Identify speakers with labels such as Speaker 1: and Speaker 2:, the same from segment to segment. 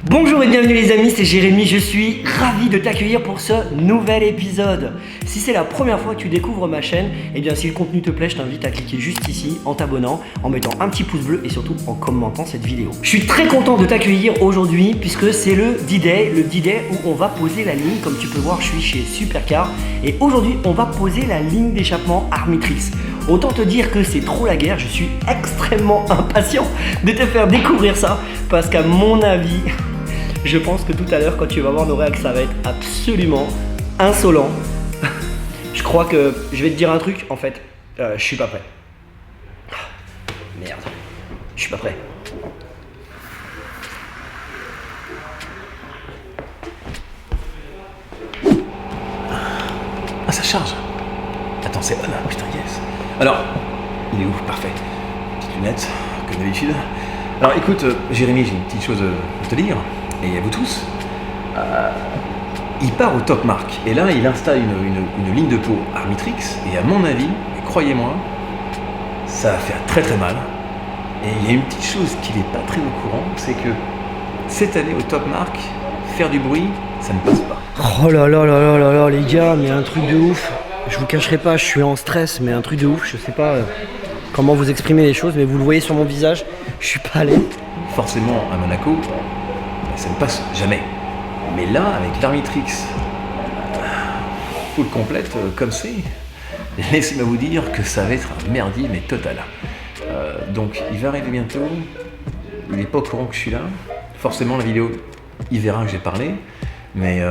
Speaker 1: Bonjour et bienvenue les amis, c'est Jérémy, je suis ravi de t'accueillir pour ce nouvel épisode. Si c'est la première fois que tu découvres ma chaîne, et bien si le contenu te plaît, je t'invite à cliquer juste ici en t'abonnant, en mettant un petit pouce bleu et surtout en commentant cette vidéo. Je suis très content de t'accueillir aujourd'hui puisque c'est le D-Day, où on va poser la ligne. Comme tu peux voir, je suis chez Supercar et aujourd'hui on va poser la ligne d'échappement Armitrix. Autant te dire que c'est trop la guerre, je suis extrêmement impatient de te faire découvrir ça parce qu'à mon avis, je pense que tout à l'heure, quand tu vas voir nos réactions, ça va être absolument insolent. Je crois que je vais te dire un truc, en fait, je suis pas prêt. Merde, je suis pas prêt.
Speaker 2: Ah, ça charge. Attends, c'est on, putain, yes. Alors, il est où? Parfait. Petite lunette, comme d'habitude. Alors écoute, Jérémy, j'ai une petite chose à te dire. Et à vous tous, il part au Top Mark et là il installe une ligne de pot Armitrix et à mon avis, et croyez-moi, ça va faire très très mal. Et il y a une petite chose qu'il n'est pas très au courant, c'est que cette année au Top Mark, faire du bruit, ça ne passe pas.
Speaker 1: Oh là là là là là là les gars, mais un truc de ouf. Je vous cacherai pas, je suis en stress, mais un truc de ouf. Je sais pas comment vous exprimer les choses, mais vous le voyez sur mon visage, je suis pas allé.
Speaker 2: Forcément à Monaco, ça ne passe jamais. Mais là, avec l'Armitrix full complète comme c'est, laissez-moi vous dire que ça va être un merdier mais total. Donc il va arriver bientôt, il n'est pas au courant que je suis là. Forcément la vidéo, il verra que j'ai parlé, mais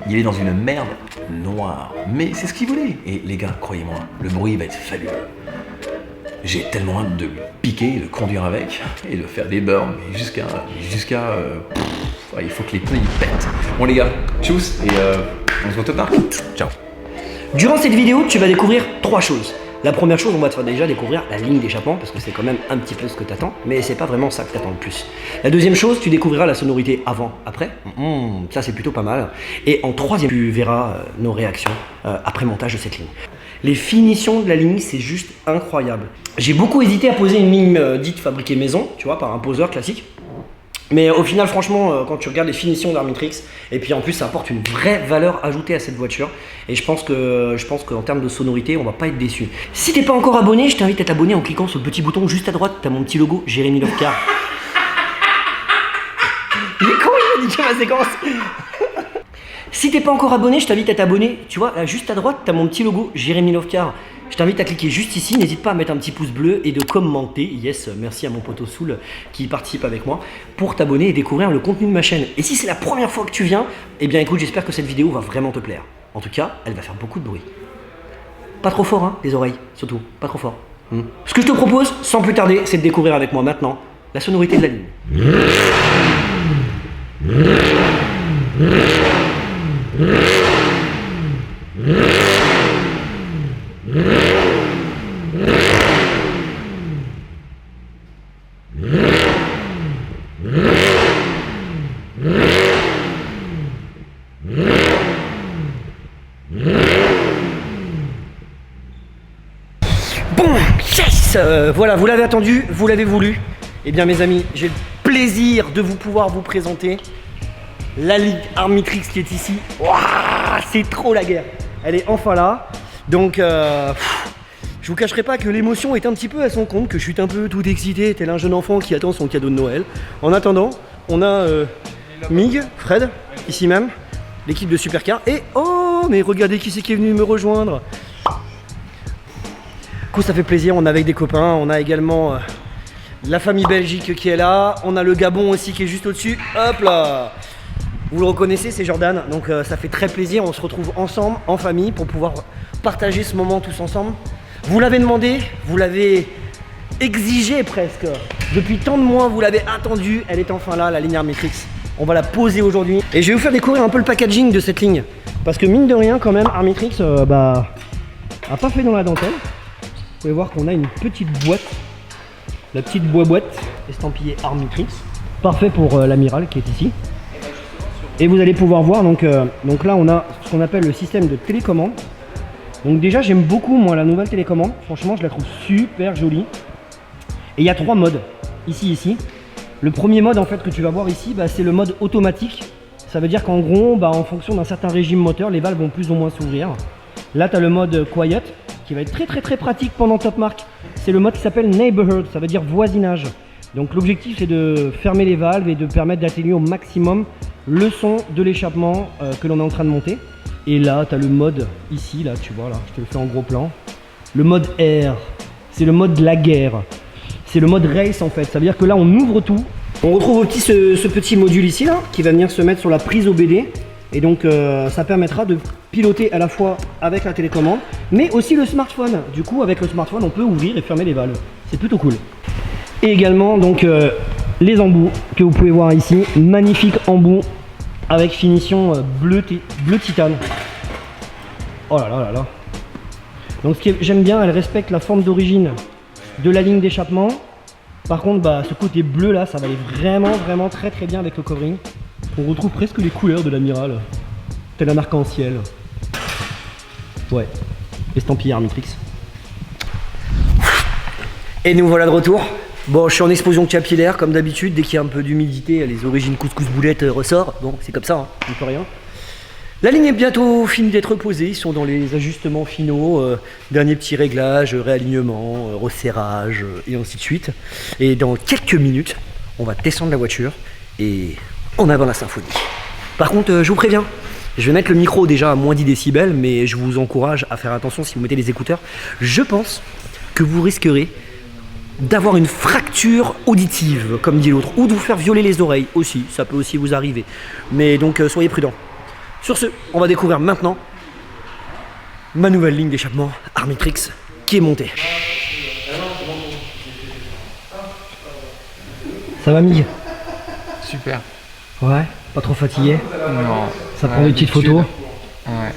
Speaker 2: il est dans une merde noire. Mais c'est ce qu'il voulait. Et les gars, croyez-moi, le bruit va être fabuleux. J'ai tellement hâte de le piquer, de conduire avec et de faire des burns jusqu'à il faut que les pneus ils pètent. Bon les gars, tchuss et on se voit au Top Mark. Ciao.
Speaker 1: Durant cette vidéo, tu vas découvrir trois choses. La première chose, on va te faire déjà découvrir la ligne d'échappement parce que c'est quand même un petit peu ce que t'attends, mais c'est pas vraiment ça que t'attends le plus. La deuxième chose, tu découvriras la sonorité avant, après. Ça c'est plutôt pas mal. Et en troisième, tu verras nos réactions après montage de cette ligne. Les finitions de la ligne, c'est juste incroyable. J'ai beaucoup hésité à poser une ligne dite fabriquée maison, tu vois, par un poseur classique. Mais au final, franchement, quand tu regardes les finitions d'Armitrix, et puis en plus, ça apporte une vraie valeur ajoutée à cette voiture. Et je pense qu'en termes de sonorité, on va pas être déçu. Si t'es pas encore abonné, je t'invite à t'abonner en cliquant sur le petit bouton juste à droite. T'as mon petit logo, Jérémy Lovecart. Il est con, il a niqué ma séquence. Si t'es pas encore abonné, je t'invite à t'abonner. Tu vois, là, juste à droite, t'as mon petit logo, Jérémy Lovecart. Je t'invite à cliquer juste ici. N'hésite pas à mettre un petit pouce bleu et de commenter. Yes, merci à mon poteau Soul qui participe avec moi pour t'abonner et découvrir le contenu de ma chaîne. Et si c'est la première fois que tu viens, eh bien écoute, j'espère que cette vidéo va vraiment te plaire. En tout cas, elle va faire beaucoup de bruit. Pas trop fort, hein, les oreilles, surtout. Pas trop fort. Ce que je te propose, sans plus tarder, c'est de découvrir avec moi maintenant la sonorité de la ligne. Bon, yes, voilà, vous l'avez attendu, vous l'avez voulu. Eh bien mes amis, j'ai le plaisir de pouvoir vous présenter la ligne Armitrix qui est ici. Waouh, c'est trop la guerre. Elle est enfin là. Donc, je vous cacherai pas que l'émotion est un petit peu à son compte, que je suis un peu tout excité, tel un jeune enfant qui attend son cadeau de Noël. En attendant, on a Mig, Fred, ici même, l'équipe de Supercar. Et oh, mais regardez qui c'est qui est venu me rejoindre. Du coup, ça fait plaisir. On est avec des copains. On a également la famille Belgique qui est là. On a le Gabon aussi qui est juste au-dessus. Hop là. Vous le reconnaissez, c'est Jordan. Donc ça fait très plaisir. On se retrouve ensemble, en famille, pour pouvoir partager ce moment tous ensemble. Vous l'avez demandé, vous l'avez exigé presque. Depuis tant de mois, vous l'avez attendu. Elle est enfin là, la ligne Armitrix. On va la poser aujourd'hui. Et je vais vous faire découvrir un peu le packaging de cette ligne. Parce que mine de rien, quand même, Armitrix a pas fait dans la dentelle. Vous pouvez voir qu'on a une petite boîte. La petite boîte estampillée Armitrix. Parfait pour l'amiral qui est ici. Et vous allez pouvoir voir, donc là on a ce qu'on appelle le système de télécommande. Donc déjà j'aime beaucoup moi la nouvelle télécommande, franchement je la trouve super jolie. Et il y a 3 modes, ici. Le premier mode en fait que tu vas voir ici, bah, c'est le mode automatique. Ça veut dire qu'en gros, bah, en fonction d'un certain régime moteur, les valves vont plus ou moins s'ouvrir. Là tu as le mode quiet, qui va être très pratique pendant Top Mark. C'est le mode qui s'appelle Neighborhood, ça veut dire voisinage. Donc l'objectif c'est de fermer les valves et de permettre d'atténuer au maximum le son de l'échappement que l'on est en train de monter. Et là tu as le mode ici, là tu vois, là je te le fais en gros plan. Le mode air, c'est le mode de la guerre. C'est le mode race en fait, ça veut dire que là on ouvre tout. On retrouve aussi ce petit module ici là, qui va venir se mettre sur la prise OBD. Et donc ça permettra de piloter à la fois avec la télécommande, mais aussi le smartphone. Du coup avec le smartphone on peut ouvrir et fermer les valves. C'est plutôt cool. Et également donc les embouts que vous pouvez voir ici. Magnifique embout avec finition bleu titane. Oh là là là là. Donc ce que j'aime bien, elle respecte la forme d'origine de la ligne d'échappement. Par contre bah, ce côté bleu là, ça va aller vraiment très bien avec le covering. On retrouve presque les couleurs de l'amiral. Telle un arc-en-ciel. Ouais. Estampillé Armitrix. Et nous voilà de retour. Bon, je suis en explosion capillaire comme d'habitude. Dès qu'il y a un peu d'humidité, les origines couscous boulettes ressortent. Bon, c'est comme ça, hein, on ne peut rien. La ligne est bientôt finie d'être posée. Ils sont dans les ajustements finaux. Dernier petit réglage, réalignement, resserrage et ainsi de suite. Et dans quelques minutes, on va descendre la voiture et en avant la symphonie. Par contre, je vous préviens, je vais mettre le micro déjà à moins 10 décibels, mais je vous encourage à faire attention si vous mettez les écouteurs. Je pense que vous risquerez d'avoir une fracture auditive, comme dit l'autre, ou de vous faire violer les oreilles aussi, ça peut aussi vous arriver. Mais donc soyez prudents. Sur ce, on va découvrir maintenant ma nouvelle ligne d'échappement Armitrix qui est montée. Ça va Mig?
Speaker 3: Super.
Speaker 1: Ouais, pas trop fatigué?
Speaker 3: Non.
Speaker 1: Ça prend des petites photos?
Speaker 3: Ouais.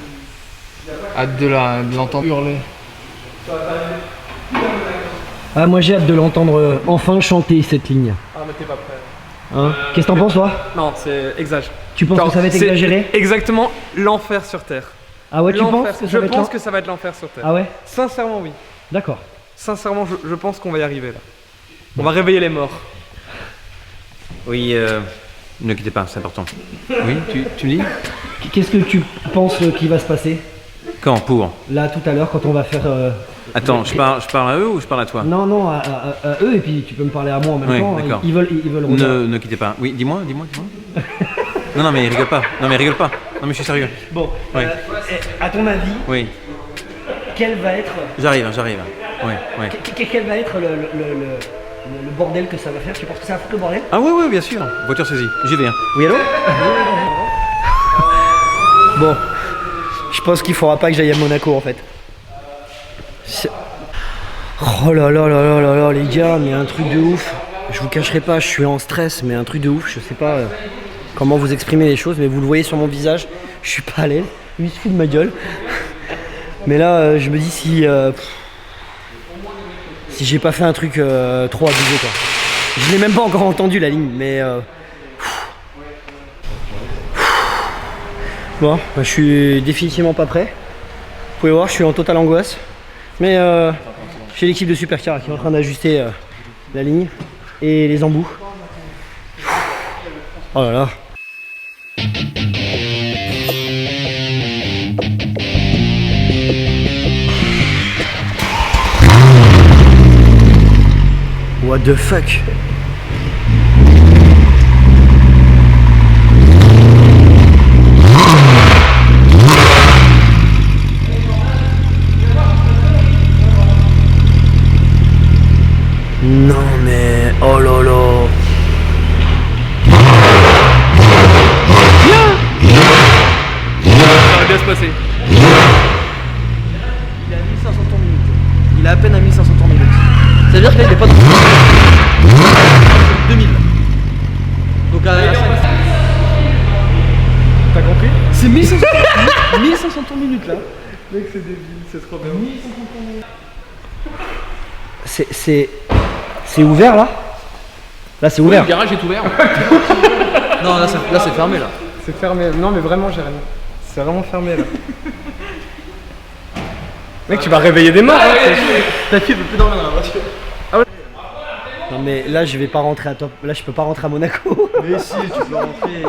Speaker 3: Hâte de l'entendre hurler.
Speaker 1: Ah, moi j'ai hâte de l'entendre enfin chanter cette ligne.
Speaker 4: Ah mais t'es pas prêt.
Speaker 1: Hein? Qu'est-ce que t'en penses toi?
Speaker 4: Non, c'est exagéré.
Speaker 1: Tu penses que ça va être exagéré?
Speaker 4: Exactement l'enfer sur Terre.
Speaker 1: Ah ouais, tu penses que ça
Speaker 4: Je
Speaker 1: va être
Speaker 4: pense que ça va être l'enfer sur Terre.
Speaker 1: Ah ouais?
Speaker 4: Sincèrement oui.
Speaker 1: D'accord.
Speaker 4: Sincèrement je pense qu'on va y arriver là. On va réveiller les morts.
Speaker 2: Oui, ne quittez pas, c'est important. Oui, tu me dis?
Speaker 1: Qu'est-ce que tu penses qu'il va se passer?
Speaker 2: Quand? Pour?
Speaker 1: Là tout à l'heure quand on va faire...
Speaker 2: Attends, je parle à eux ou je parle à toi?
Speaker 1: Non, à eux et puis tu peux me parler à moi en même
Speaker 2: Oui,
Speaker 1: temps.
Speaker 2: d'accord.
Speaker 1: Ils veulent
Speaker 2: Ne quittez pas. Oui, dis-moi. Non, mais rigole pas. Non, mais je suis sérieux.
Speaker 1: Bon,
Speaker 2: Oui.
Speaker 1: à ton avis,
Speaker 2: Oui,
Speaker 1: quel va être...
Speaker 2: j'arrive. Oui.
Speaker 1: Quel va être le bordel que ça va faire? Tu penses que ça va foutre le bordel?
Speaker 2: Ah oui, bien sûr. Voiture saisie. J'y vais. Hein.
Speaker 1: Oui, allô? Bon, je pense qu'il faudra pas que j'aille à Monaco en fait. Oh là là, les gars, mais un truc de ouf. Je vous cacherai pas, je suis en stress, mais un truc de ouf. Je sais pas comment vous exprimer les choses, mais vous le voyez sur mon visage, je suis pas à l'aise. Lui il se fout de ma gueule. Mais là, je me dis si j'ai pas fait un truc trop abusé quoi. Je l'ai même pas encore entendu la ligne, mais bon, bah, je suis définitivement pas prêt. Vous pouvez voir, je suis en totale angoisse. Mais j'ai l'équipe de Supercar qui est en train d'ajuster la ligne et les embouts. Oh là là. What the fuck? Non mais... Oh là là.
Speaker 4: Ça va bien se passer.
Speaker 1: Il est à 1500 tours minute. Il est à peine à 1500 tours minute. Ça veut dire que là il est pas dans 2000. Donc à la 5.
Speaker 4: T'as compris?
Speaker 1: C'est 1500 tours minute là.
Speaker 4: Mec c'est débile, c'est trop bien.
Speaker 1: C'est ouvert là? Là c'est ouvert.
Speaker 3: Le garage est ouvert.
Speaker 1: Non là c'est fermé là.
Speaker 4: C'est fermé. Non mais vraiment j'ai rien. C'est vraiment fermé là. Mec, tu vas réveiller des morts. Hein. Ta fille veut plus dormir dans la voiture.
Speaker 1: Non mais là je vais pas rentrer à top. Là je peux pas rentrer à Monaco.
Speaker 4: Mais si, tu peux rentrer.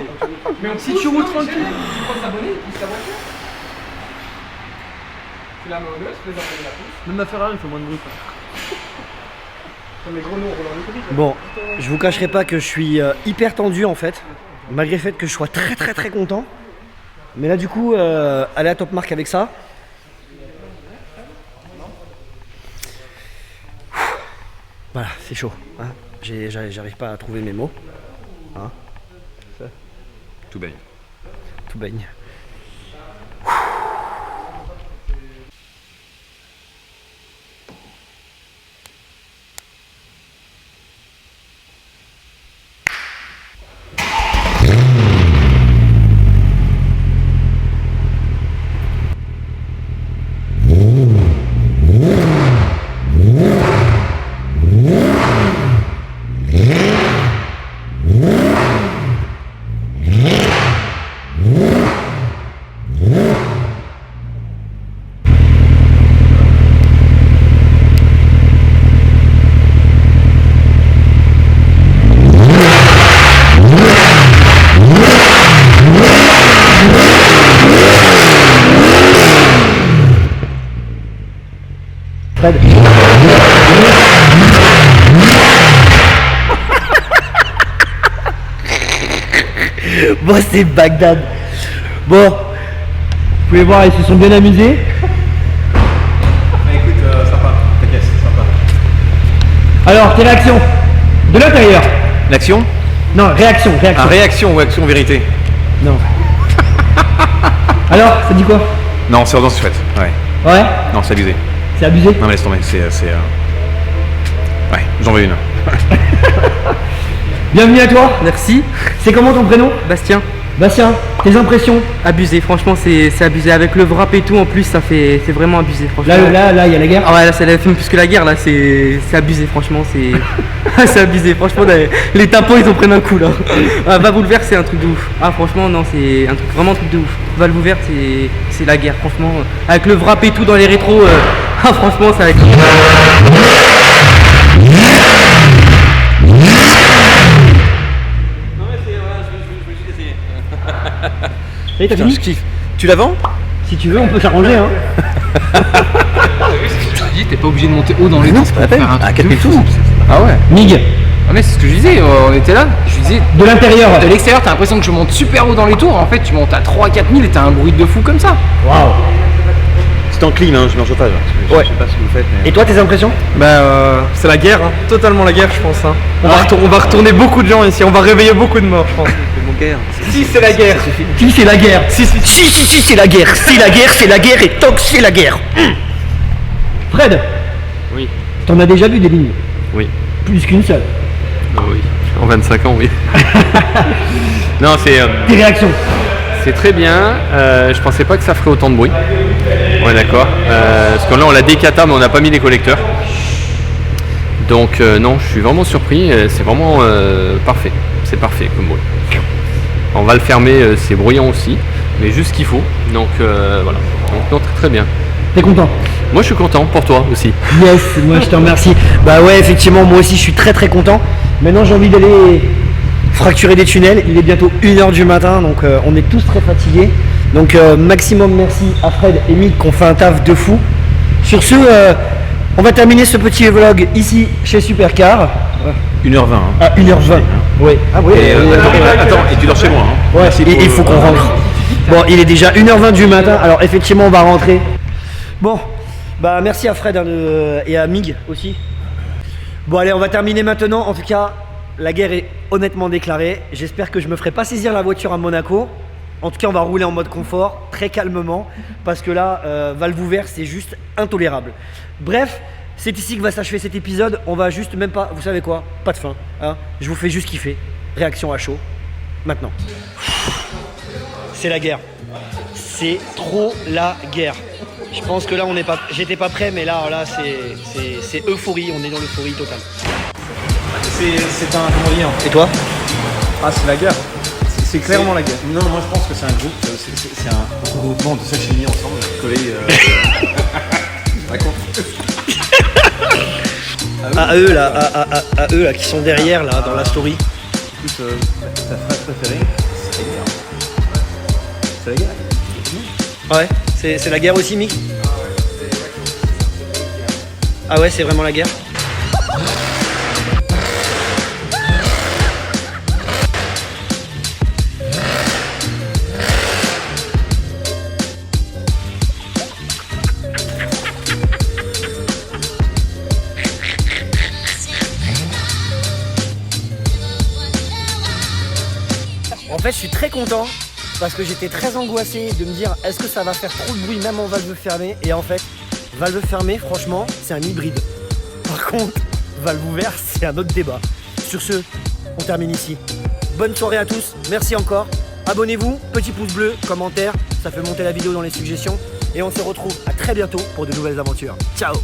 Speaker 4: Mais si tu roules tranquille, tu peux s'abonner, tu pousse la voiture. Tu la mets au gosse, tu les emmènes la pousse. Même ma Ferrari fait moins de bruit. Comme les gros noms roulant le prix.
Speaker 1: Bon, je vous cacherai pas que je suis hyper tendu en fait. Malgré le fait que je sois très content. Mais là du coup, aller à Top Marque avec ça. Voilà, c'est chaud. Hein. J'arrive pas à trouver mes mots. Hein.
Speaker 2: Tout baigne.
Speaker 1: Tout baigne. Fred. Bon, c'est Bagdad. Bon, vous pouvez voir, ils se sont bien amusés.
Speaker 2: Mais écoute, sympa, ta caisse, sympa.
Speaker 1: Alors, tes réactions de l'intérieur.
Speaker 2: L'action?
Speaker 1: Non, réaction.
Speaker 2: Ah, réaction ou action vérité?
Speaker 1: Non. Alors, ça dit quoi?
Speaker 2: Non, c'est chouette, ouais.
Speaker 1: Ouais.
Speaker 2: Non, c'est abusé.
Speaker 1: C'est abusé.
Speaker 2: Non, mais laisse tomber, Ouais, j'en veux une.
Speaker 1: Bienvenue à toi.
Speaker 5: Merci.
Speaker 1: C'est comment ton prénom?
Speaker 5: Bastien.
Speaker 1: Bastien, tes impressions?
Speaker 5: Abusé, franchement c'est abusé. Avec le wrap et tout en plus, c'est vraiment abusé franchement.
Speaker 1: Là, il y a la guerre.
Speaker 5: Ah ouais, là c'est même plus que la guerre, là c'est abusé franchement, c'est c'est abusé franchement. Les tympans ils en prennent un coup là. Ah, Valve ouverte c'est un truc de ouf. Ah franchement non, c'est un truc vraiment un truc de ouf. Valve ouverte c'est la guerre franchement. Avec le wrap et tout dans les rétros, ah franchement ça va être...
Speaker 1: Et t'as fini?
Speaker 2: Je kiffe. Tu la vends?
Speaker 1: Si tu veux, on peut s'arranger. Hein.
Speaker 3: Je te dis, t'es pas obligé de monter haut dans les temps pour faire un
Speaker 2: À
Speaker 3: truc
Speaker 2: 4000
Speaker 3: de fou.
Speaker 2: tours.
Speaker 3: Ah ouais.
Speaker 1: Mig,
Speaker 3: Ah mais c'est ce que je disais, on était là, je disais,
Speaker 1: de l'intérieur.
Speaker 3: de l'extérieur t'as l'impression que je monte super haut dans les tours, en fait tu montes à 3-4 000 et t'as un bruit de fou comme ça.
Speaker 1: Waouh.
Speaker 2: C'est en clean, hein, je mets en chauffage.
Speaker 1: Ouais.
Speaker 2: Je sais pas ce que vous faites, mais.
Speaker 1: Et toi, tes impressions?
Speaker 4: C'est la guerre, hein. Totalement la guerre je pense. Hein. On va retourner beaucoup de gens ici, on va réveiller beaucoup de morts je pense.
Speaker 2: Mon guerre.
Speaker 4: Si c'est la guerre.
Speaker 1: Si, c'est la guerre. Si, c'est la guerre. C'est la guerre et tant que c'est la guerre. Fred.
Speaker 6: Oui.
Speaker 1: T'en as déjà vu des lignes?
Speaker 6: Oui.
Speaker 1: Plus qu'une seule.
Speaker 6: Ah oui. En 25 ans, oui. Non,
Speaker 1: Tes réactions?
Speaker 6: c'est très bien. Je pensais pas que ça ferait autant de bruit. Ouais, d'accord. Parce que là, on l'a décata, mais on n'a pas mis les collecteurs. Donc, non, je suis vraiment surpris. C'est vraiment parfait. C'est parfait comme bruit. On va le fermer, c'est bruyant aussi, mais juste ce qu'il faut. Donc, voilà. Donc, non, très bien.
Speaker 1: T'es content?
Speaker 6: Moi, je suis content pour toi aussi.
Speaker 1: Yes, moi je te remercie. Bah ouais, effectivement, moi aussi je suis très content. Maintenant j'ai envie d'aller fracturer des tunnels. Il est bientôt 1h du matin, donc on est tous très fatigués. Donc maximum merci à Fred et Mick qui ont fait un taf de fou. Sur ce, on va terminer ce petit vlog ici chez Supercar.
Speaker 2: 1h20. Hein.
Speaker 1: À 1h20. Ouais. Ah ouais.
Speaker 2: Et, attends, et tu dors chez moi. Hein.
Speaker 1: Ouais,
Speaker 2: Merci
Speaker 1: et
Speaker 2: pour
Speaker 1: il faut qu'on rentre. Bon, il est déjà 1h20 du matin, alors effectivement on va rentrer. Bon, bah merci à Fred et à Mig aussi. Bon allez, on va terminer maintenant. En tout cas, la guerre est honnêtement déclarée. J'espère que je me ferai pas saisir la voiture à Monaco. En tout cas, on va rouler en mode confort, très calmement, parce que là, valve ouverte, c'est juste intolérable. Bref, c'est ici que va s'achever cet épisode. On va juste même pas, vous savez quoi, pas de fin. Hein, je vous fais juste kiffer. Réaction à chaud, maintenant. C'est la guerre. C'est trop la guerre. Je pense que là, on n'est pas, j'étais pas prêt, mais là c'est euphorie. On est dans l'euphorie totale.
Speaker 2: C'est un. Comment dire?
Speaker 1: Et toi?
Speaker 4: Ah c'est la guerre. C'est clairement la guerre.
Speaker 2: Non, moi je pense que c'est un groupe, c'est un regroupement de sachets mis ensemble, collés.
Speaker 1: à eux là, à eux là qui sont derrière là dans la story.
Speaker 2: Écoute, ta phrase préférée, c'est la guerre. C'est la guerre.
Speaker 1: Ouais, c'est la guerre aussi, Mick? Ah ouais, c'est vraiment la guerre? En fait, je suis très content parce que j'étais très angoissé de me dire est-ce que ça va faire trop de bruit même en valve fermée, et en fait, valve fermée, franchement, c'est un hybride. Par contre, valve ouverte, c'est un autre débat. Sur ce, on termine ici. Bonne soirée à tous, merci encore. Abonnez-vous, petit pouce bleu, commentaire, ça fait monter la vidéo dans les suggestions. Et on se retrouve à très bientôt pour de nouvelles aventures. Ciao!